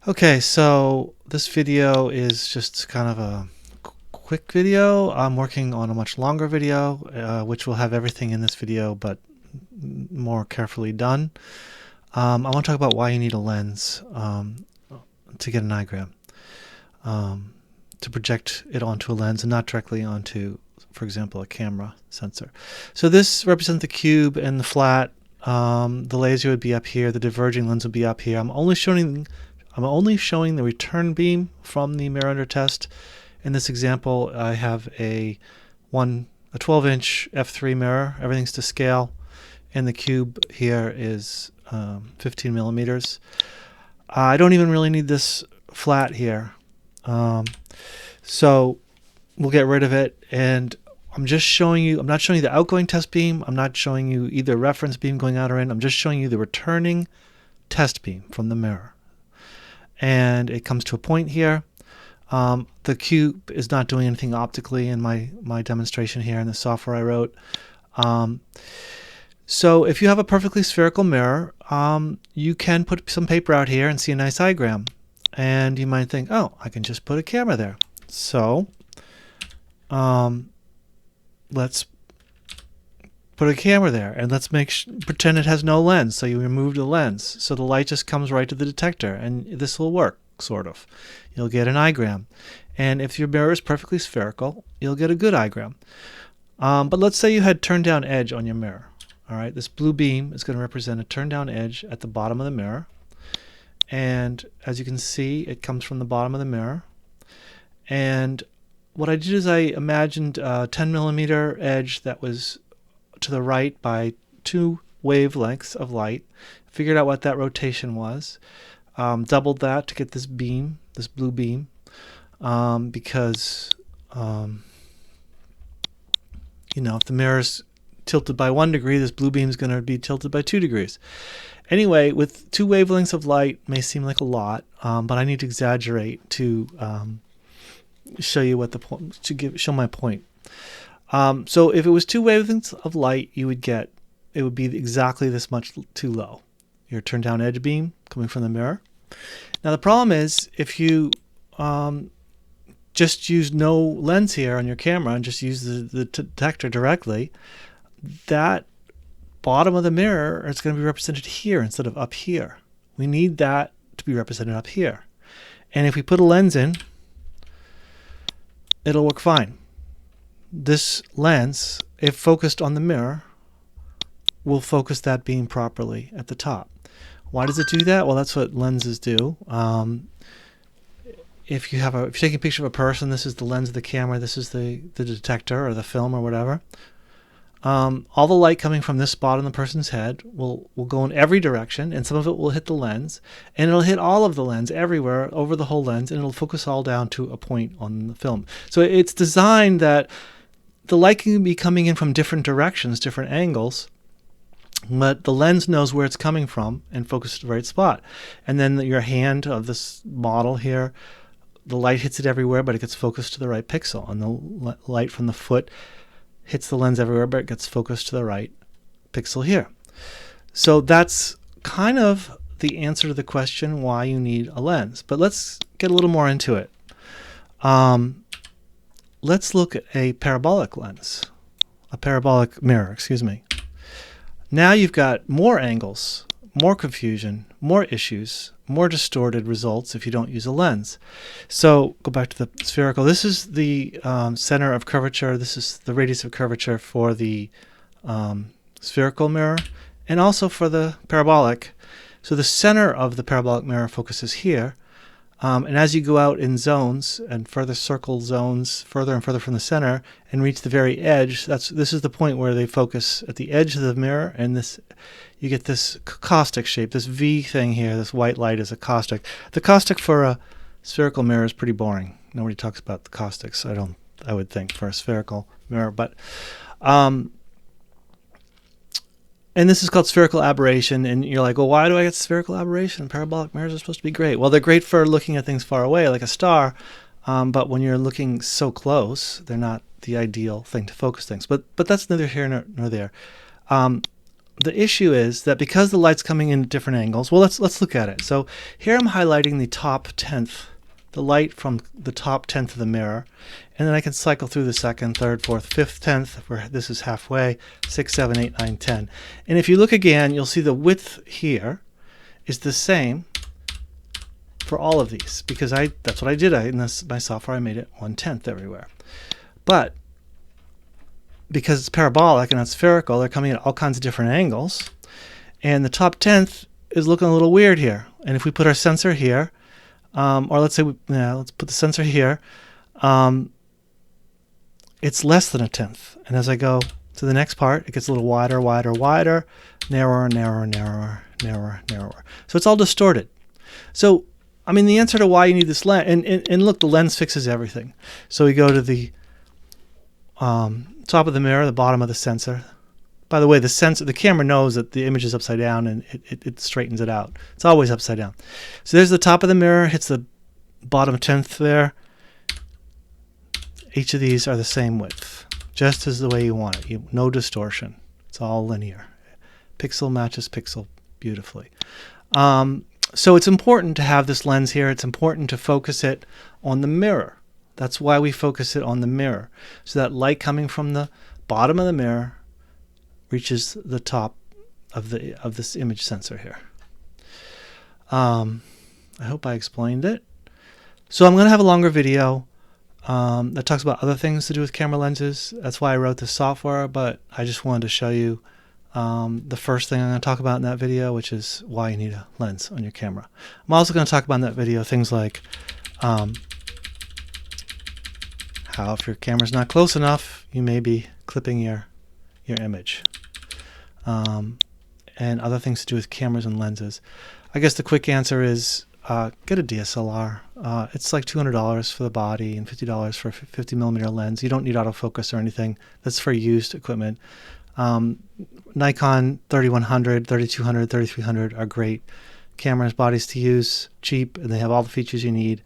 Okay, so this video is just kind of a quick video. I'm working on a much longer video, which will have everything in this video, but more carefully done. I want to talk about why you need a lens to get an igram, to project it onto a lens and not directly onto, for example, a camera sensor. So this represents the cube and the flat. The laser would be up here. The diverging lens would be up here. I'm only showing the return beam from the mirror under test. In this example, I have a 12-inch f3 mirror. Everything's to scale, and the cube here is 15 millimeters. I don't even really need this flat here, so we'll get rid of it. And I'm just showing you. I'm not showing you the outgoing test beam. I'm not showing you either reference beam going out or in. I'm just showing you the returning test beam from the mirror. And it comes to a point here. The cube is not doing anything optically in my demonstration here in the software I wrote. So if you have a perfectly spherical mirror, you can put some paper out here and see a nice igram. And you might think, oh, I can just put a camera there. So let's put a camera there, and let's pretend it has no lens. So you remove the lens, so the light just comes right to the detector, and this will work, sort of. You'll get an igram. And if your mirror is perfectly spherical, you'll get a good igram. But let's say you had turned down edge on your mirror. All right, this blue beam is going to represent a turned down edge at the bottom of the mirror. And as you can see, it comes from the bottom of the mirror. And what I did is I imagined a 10 millimeter edge that was to the right by 2 wavelengths of light, figured out what that rotation was, doubled that to get this beam, this blue beam, because if the mirror's tilted by 1 degree, this blue beam is going to be tilted by 2 degrees. Anyway, with 2 wavelengths of light may seem like a lot, but I need to exaggerate to show you what the point, show my point. So if it was 2 wavelengths of light, it would be exactly this much too low. Your turned down edge beam coming from the mirror. Now the problem is, if you just use no lens here on your camera and just use the detector directly, that bottom of the mirror is going to be represented here instead of up here. We need that to be represented up here. And if we put a lens in, it'll work fine. This lens, if focused on the mirror, will focus that beam properly at the top. Why does it do that? Well, that's what lenses do. If you're taking a picture of a person, this is the lens of the camera, this is the detector or the film or whatever. All the light coming from this spot on the person's head will go in every direction, and some of it will hit the lens, and it'll hit all of the lens everywhere over the whole lens, and it'll focus all down to a point on the film. So it's designed that the light can be coming in from different directions, different angles, but the lens knows where it's coming from and focuses to the right spot. And then your hand of this model here, the light hits it everywhere, but it gets focused to the right pixel, and the light from the foot hits the lens everywhere, but it gets focused to the right pixel here. So that's kind of the answer to the question why you need a lens. But let's get a little more into it. Let's look at a parabolic mirror, excuse me. Now you've got more angles, more confusion, more issues, more distorted results if you don't use a lens. So go back to the spherical. This is the center of curvature. This is the radius of curvature for the spherical mirror and also for the parabolic. So the center of the parabolic mirror focuses here. And as you go out in zones and further circle zones further and further from the center and reach the very edge, this is the point where they focus at the edge of the mirror, and you get this caustic shape, this V thing here. This white light is a caustic. The caustic for a spherical mirror is pretty boring. Nobody talks about the caustics, I would think, for a spherical mirror. But and this is called spherical aberration, and you're like, well, why do I get spherical aberration? Parabolic mirrors are supposed to be great. Well, they're great for looking at things far away, like a star, but when you're looking so close, they're not the ideal thing to focus things. But that's neither here nor there. the issue is that because the light's coming in at different angles, well, let's look at it. So here I'm highlighting the top 10th, the light from the top 10th of the mirror, and then I can cycle through the 2nd, 3rd, 4th, 5th, 10th, where this is halfway, 6, 7, 8, 9, 10. And if you look again, you'll see the width here is the same for all of these, because that's what I did. In my software, I made it 1/10 everywhere. But because it's parabolic and not spherical, they're coming at all kinds of different angles. And the top 10th is looking a little weird here. And if we put our sensor here, or let's say, let's put the sensor here, it's less than 1/10. And as I go to the next part, it gets a little wider, wider, wider, narrower, narrower, narrower, narrower, narrower. So it's all distorted. So, I mean, the answer to why you need this lens, and look, the lens fixes everything. So we go to the top of the mirror, the bottom of the sensor. By the way, the camera knows that the image is upside down, and it straightens it out. It's always upside down. So there's the top of the mirror, hits the bottom 10th there. Each of these are the same width, just as the way you want it. No distortion. It's all linear. Pixel matches pixel beautifully. So it's important to have this lens here. It's important to focus it on the mirror. That's why we focus it on the mirror. So that light coming from the bottom of the mirror reaches the top of this image sensor here. I hope I explained it. So I'm going to have a longer video that talks about other things to do with camera lenses. That's why I wrote this software, but I just wanted to show you the first thing I'm going to talk about in that video, which is why you need a lens on your camera. I'm also going to talk about in that video things like how if your camera's not close enough, you may be clipping your image, and other things to do with cameras and lenses. I guess the quick answer is get a DSLR. It's like $200 for the body and $50 for a 50mm lens. You don't need autofocus or anything. That's for used equipment. Nikon 3100, 3200, 3300 are great cameras, bodies to use, cheap, and they have all the features you need.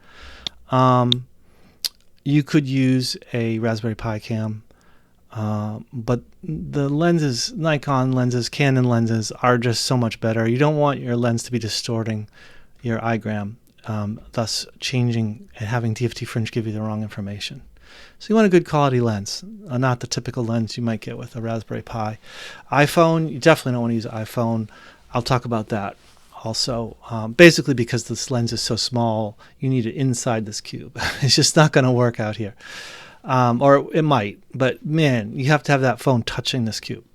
You could use a Raspberry Pi cam, but the lenses, Nikon lenses, Canon lenses, are just so much better. You don't want your lens to be distorting your igram, thus changing and having DFT fringe give you the wrong information. So you want a good quality lens, not the typical lens you might get with a Raspberry Pi. iPhone, you definitely don't want to use an iPhone. I'll talk about that also. Basically because this lens is so small, you need it inside this cube. It's just not going to work out here. Or it might, but man, you have to have that phone touching this cube.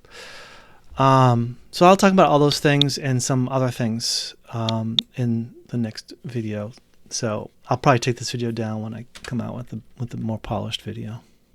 So I'll talk about all those things and some other things in the next video. So I'll probably take this video down when I come out with the more polished video.